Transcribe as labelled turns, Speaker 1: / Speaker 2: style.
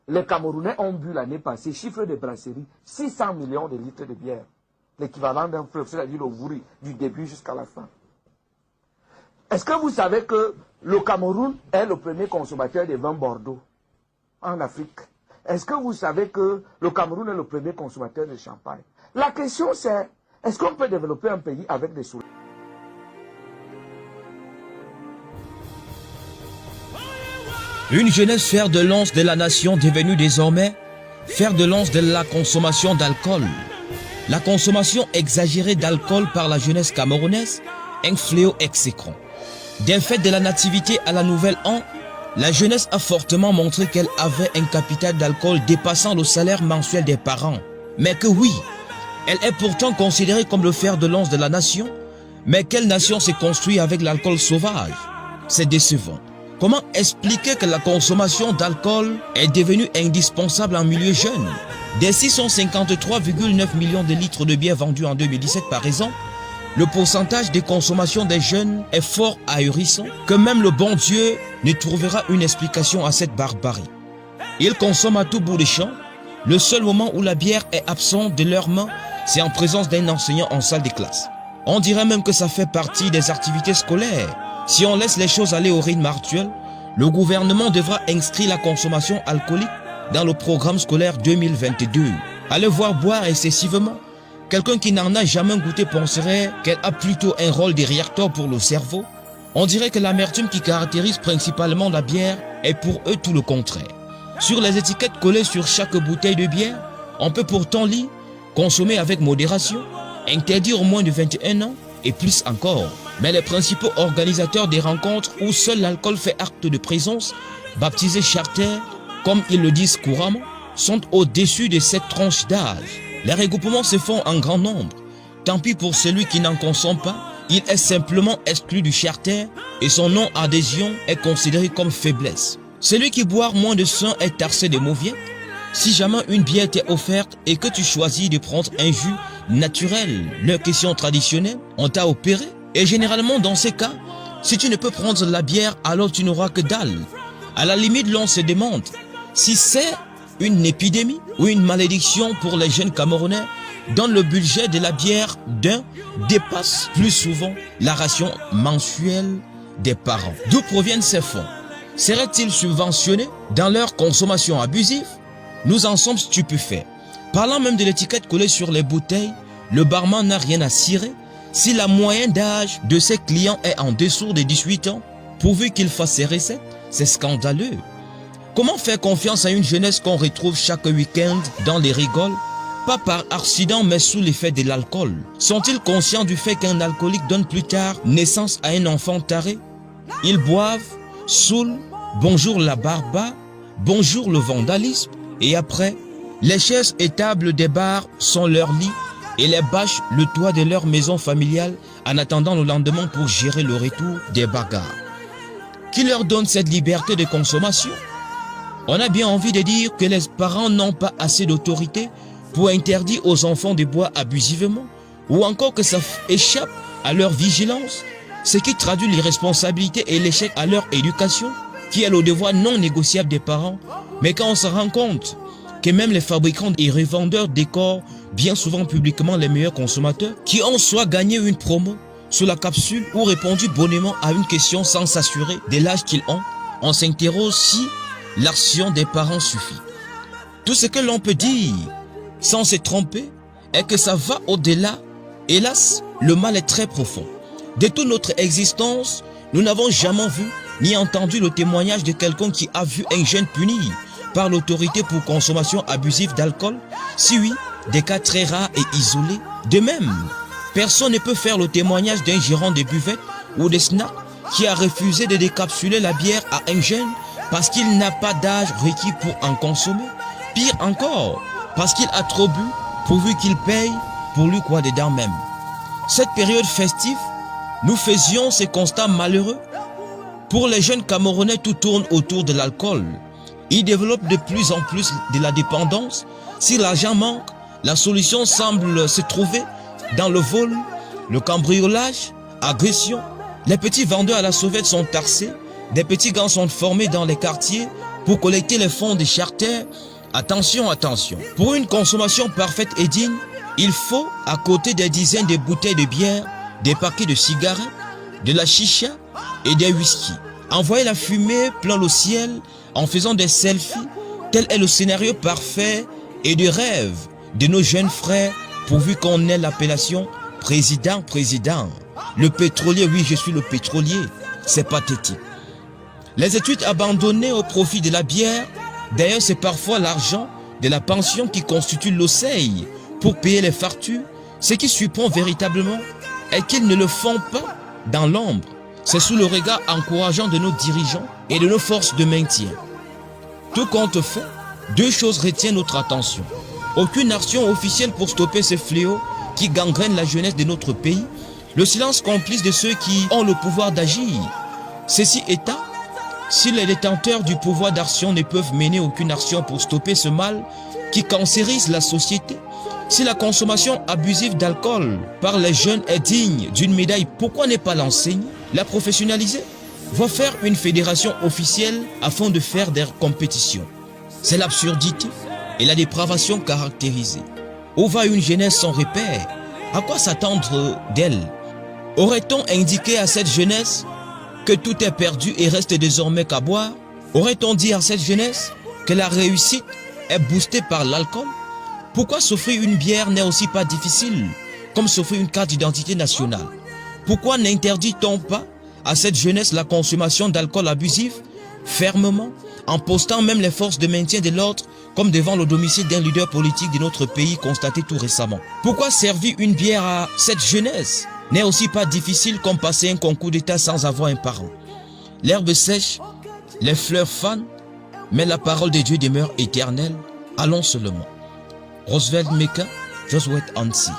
Speaker 1: Les Camerounais ont bu l'année passée, chiffre de brasserie, 600 millions de litres de bière. L'équivalent d'un fleuve, c'est-à-dire le Wouri, du début jusqu'à la fin. Est-ce que vous savez que le Cameroun est le premier consommateur de vin Bordeaux en Afrique? Est-ce que vous savez que le Cameroun est le premier consommateur de champagne? La question c'est, est-ce qu'on peut développer un pays avec des sources?
Speaker 2: Une jeunesse fer de lance de la nation devenue désormais fer de lance de la consommation d'alcool. La consommation exagérée d'alcool par la jeunesse camerounaise, un fléau exécrant. Des fêtes de la nativité à la nouvelle an, la jeunesse a fortement montré qu'elle avait un capital d'alcool dépassant le salaire mensuel des parents. Mais que oui, elle est pourtant considérée comme le fer de lance de la nation. Mais quelle nation s'est construite avec l'alcool sauvage? C'est décevant. Comment expliquer que la consommation d'alcool est devenue indispensable en milieu jeune? Des 653,9 millions de litres de bière vendus en 2017 par exemple, le pourcentage de consommation des jeunes est fort ahurissant que même le bon Dieu ne trouvera une explication à cette barbarie. Ils consomment à tout bout de champ. Le seul moment où la bière est absente de leurs mains, c'est en présence d'un enseignant en salle de classe. On dirait même que ça fait partie des activités scolaires. Si on laisse les choses aller au rythme actuel, le gouvernement devra inscrire la consommation alcoolique dans le programme scolaire 2022. Allez voir boire excessivement. Quelqu'un qui n'en a jamais goûté penserait qu'elle a plutôt un rôle de réacteur pour le cerveau. On dirait que l'amertume qui caractérise principalement la bière est pour eux tout le contraire. Sur les étiquettes collées sur chaque bouteille de bière, on peut pourtant lire « consommer avec modération », interdire aux moins de 21 ans et plus encore. Mais les principaux organisateurs des rencontres où seul l'alcool fait acte de présence, baptisés charter, comme ils le disent couramment, sont au-dessus de cette tranche d'âge. Les regroupements se font en grand nombre. Tant pis pour celui qui n'en consomme pas, il est simplement exclu du charter et son non-adhésion est considérée comme faiblesse. Celui qui boit moins de 100 est taxé de mauvais. Si jamais une bière t'est offerte et que tu choisis de prendre un jus naturel, leur question traditionnelle, on t'a opéré. Et généralement dans ces cas, si tu ne peux prendre la bière, alors tu n'auras que dalle. À la limite, l'on se demande si c'est une épidémie ou une malédiction pour les jeunes Camerounais dont le budget de la bière d'un dépasse plus souvent la ration mensuelle des parents. D'où proviennent ces fonds? Seraient-ils subventionnés dans leur consommation abusive? Nous en sommes stupéfaits. Parlant même de l'étiquette collée sur les bouteilles, le barman n'a rien à cirer. Si la moyenne d'âge de ses clients est en dessous de 18 ans, pourvu qu'il fasse ses recettes, c'est scandaleux. Comment faire confiance à une jeunesse qu'on retrouve chaque week-end dans les rigoles, pas par accident mais sous l'effet de l'alcool? Sont-ils conscients du fait qu'un alcoolique donne plus tard naissance à un enfant taré? Ils boivent, saoulent, bonjour la barba, bonjour le vandalisme, et après, les chaises et tables des bars sont leur lit et les bâches le toit de leur maison familiale en attendant le lendemain pour gérer le retour des bagarres. Qui leur donne cette liberté de consommation? On a bien envie de dire que les parents n'ont pas assez d'autorité pour interdire aux enfants de boire abusivement, ou encore que ça échappe à leur vigilance, ce qui traduit l'irresponsabilité et l'échec à leur éducation, qui est le devoir non négociable des parents. Mais quand on se rend compte que même les fabricants et revendeurs décorent bien souvent publiquement les meilleurs consommateurs, qui ont soit gagné une promo sur la capsule ou répondu bonnement à une question sans s'assurer de l'âge qu'ils ont, on s'interroge si l'action des parents suffit. Tout ce que l'on peut dire, sans se tromper, est que ça va au-delà. Hélas, le mal est très profond. De toute notre existence, nous n'avons jamais vu ni entendu le témoignage de quelqu'un qui a vu un jeune puni par l'autorité pour consommation abusive d'alcool. Si oui, des cas très rares et isolés. De même, personne ne peut faire le témoignage d'un gérant de buvette ou de snack qui a refusé de décapsuler la bière à un jeune parce qu'il n'a pas d'âge requis pour en consommer. Pire encore, parce qu'il a trop bu, pourvu qu'il paye pour lui quoi dedans même. Cette période festive, nous faisions ces constats malheureux. Pour les jeunes Camerounais, tout tourne autour de l'alcool. Ils développent de plus en plus de la dépendance. Si l'argent manque, la solution semble se trouver dans le vol, le cambriolage, agression. Les petits vendeurs à la sauvette sont taxés Des petits gangs sont formés dans les quartiers pour collecter les fonds des charters. Attention, attention. Pour une consommation parfaite et digne, il faut, à côté des dizaines de bouteilles de bière, des paquets de cigarettes, de la chicha et des whisky, envoyer la fumée plein le ciel en faisant des selfies. Tel est le scénario parfait et de rêve de nos jeunes frères, pourvu qu'on ait l'appellation président. Le pétrolier, oui, je suis le pétrolier. C'est pathétique. Les études abandonnées au profit de la bière. D'ailleurs, c'est parfois l'argent de la pension qui constitue l'oseille pour payer les factures. Ce qui surprend véritablement est qu'ils ne le font pas dans l'ombre. C'est sous le regard encourageant de nos dirigeants et de nos forces de maintien. Tout compte fait, deux choses retiennent notre attention. Aucune action officielle pour stopper ce fléau qui gangrène la jeunesse de notre pays. Le silence complice de ceux qui ont le pouvoir d'agir. Ceci étant, si les détenteurs du pouvoir d'action ne peuvent mener aucune action pour stopper ce mal qui cancérise la société, si la consommation abusive d'alcool par les jeunes est digne d'une médaille, pourquoi ne pas l'enseigner, la professionnaliser, voire faire une fédération officielle afin de faire des compétitions? C'est l'absurdité et la dépravation caractérisée. Où va une jeunesse sans repère? À quoi s'attendre d'elle? Aurait-on indiqué à cette jeunesse que tout est perdu et reste désormais qu'à boire? Aurait-on dit à cette jeunesse que la réussite est boostée par l'alcool? Pourquoi s'offrir une bière n'est aussi pas difficile comme s'offrir une carte d'identité nationale? Pourquoi n'interdit-on pas à cette jeunesse la consommation d'alcool abusif fermement, en postant même les forces de maintien de l'ordre comme devant le domicile d'un leader politique de notre pays constaté tout récemment? Pourquoi servir une bière à cette jeunesse n'est aussi pas difficile comme passer un concours d'État sans avoir un parent? L'herbe sèche, les fleurs fanent, mais la parole de Dieu demeure éternelle. Allons seulement. Roosevelt Meka, Josué Ansi.